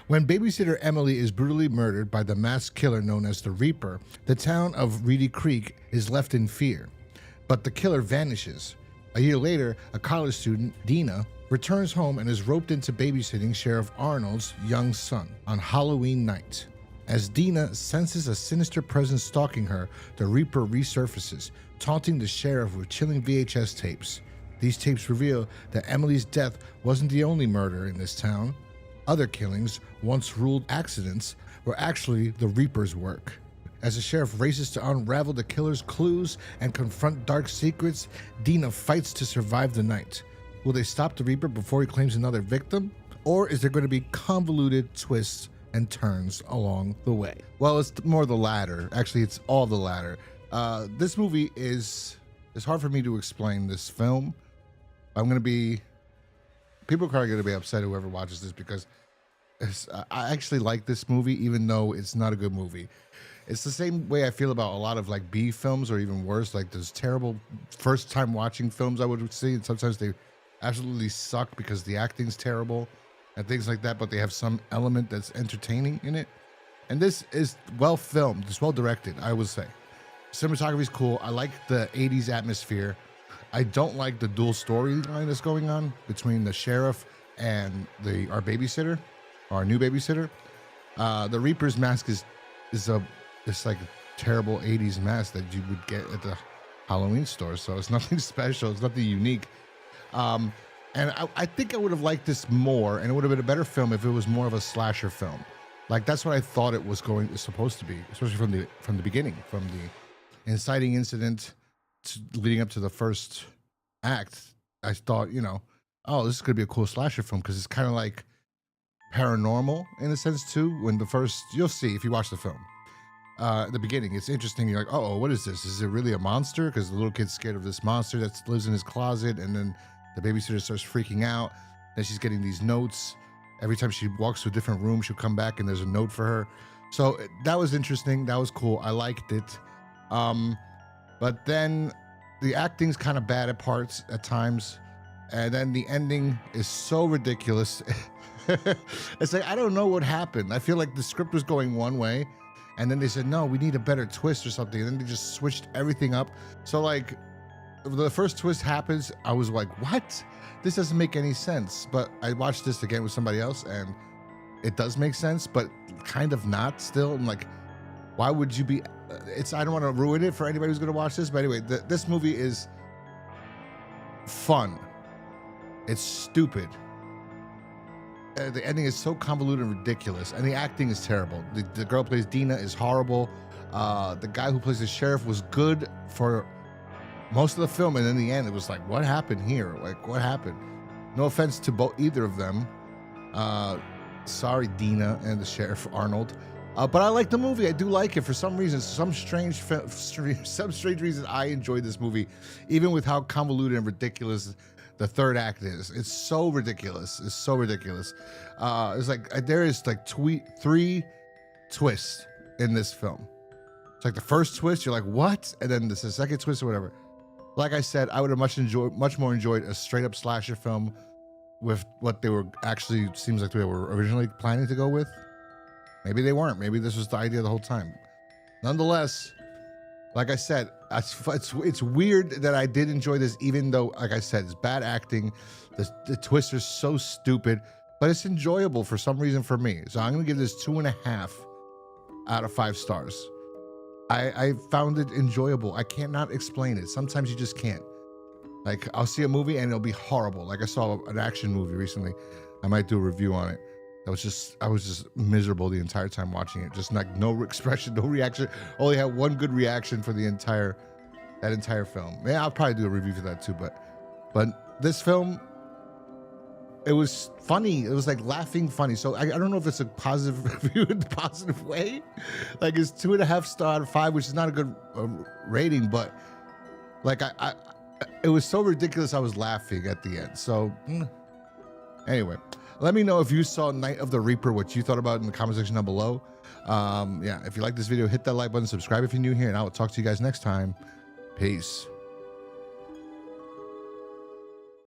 When babysitter Emily is brutally murdered by the masked killer known as the Reaper, the town of Reedy Creek is left in fear. But the killer vanishes. A year later, a college student, Dina, returns home and is roped into babysitting Sheriff Arnold's young son on Halloween night. As Dina senses a sinister presence stalking her, the Reaper resurfaces, taunting the sheriff with chilling VHS tapes. These tapes reveal that Emily's death wasn't the only murder in this town. Other killings, once ruled accidents, were actually the Reaper's work. As the sheriff races to unravel the killer's clues and confront dark secrets, Dina fights to survive the night. Will they stop the Reaper before he claims another victim? Or is there going to be convoluted twists and turns along the way? Well, it's more the latter. Actually, it's all the latter. This movie it's hard for me to explain this film. People are probably going to be upset whoever watches this because I actually like this movie even though it's not a good movie. It's the same way I feel about a lot of like B films, or even worse, like those terrible first time watching films I would see, and sometimes they absolutely suck because the acting's terrible and things like that, but they have some element that's entertaining in it. And this is well filmed, it's well directed, I would say. Cinematography's cool. I like the 80s atmosphere. I don't like the dual storyline that's going on between the sheriff and our babysitter, our new babysitter. The Reaper's mask is like a terrible 80s mask that you would get at the Halloween store. So it's nothing special. It's nothing unique. And I think I would have liked this more, and it would have been a better film if it was more of a slasher film. Like that's what I thought it was supposed to be, especially from the beginning, from the inciting incident leading up to the first act. I thought, oh, this is gonna be a cool slasher film because it's kind of like paranormal in a sense too. You'll see if you watch the film. The beginning, it's interesting. You're like, oh, what is this? Is it really a monster? Because the little kid's scared of this monster that lives in his closet, and then the babysitter starts freaking out. Then she's getting these notes. Every time she walks to a different room, she'll come back and there's a note for her. So that was interesting. That was cool. I liked it. But then the acting's kind of bad at parts at times. And then the ending is so ridiculous. It's like, I don't know what happened. I feel like the script was going one way, and then they said, no, we need a better twist or something. And then they just switched everything up. So like the first twist happens, I was like, what? This doesn't make any sense. But I watched this again with somebody else and it does make sense, but kind of not still. I'm like, why would you be, I don't want to ruin it for anybody who's going to watch this. But anyway, this movie is fun. It's stupid. The ending is so convoluted and ridiculous, and the acting is terrible. The girl who plays Dina is horrible. The guy who plays the sheriff was good for most of the film, and in the end, it was like, what happened here? Like, what happened? No offense to either of them. Sorry, Dina and the sheriff Arnold. But I like the movie. I do like it for some reason. Some strange reason I enjoyed this movie, even with how convoluted and ridiculous the third act is. It's so ridiculous. It's so ridiculous. It's like there is like 3 twists in this film. It's like the first twist, you're like, what? And then the second twist or whatever. Like I said, I would have much more enjoyed a straight up slasher film with what they were actually, seems like they were originally planning to go with. Maybe they weren't. Maybe this was the idea the whole time. Nonetheless, like I said, it's weird that I did enjoy this, even though, like I said, it's bad acting. The twists are so stupid, but it's enjoyable for some reason for me. So I'm going to give this 2.5 out of 5 stars. I found it enjoyable. I cannot explain it. Sometimes you just can't. Like, I'll see a movie and it'll be horrible. Like I saw an action movie recently. I might do a review on it. I was just miserable the entire time watching it. Just like no expression, no reaction. Only had one good reaction for that entire film. Yeah, I'll probably do a review for that too. But this film, it was funny. It was like laughing funny. So I don't know if it's a positive review in the positive way. Like it's 2.5 stars out of 5, which is not a good rating. But like it was so ridiculous. I was laughing at the end. So anyway. Let me know if you saw Night of the Reaper, what you thought about it in the comment section down below. Yeah, if you like this video, hit that like button, subscribe if you're new here, and I will talk to you guys next time. Peace.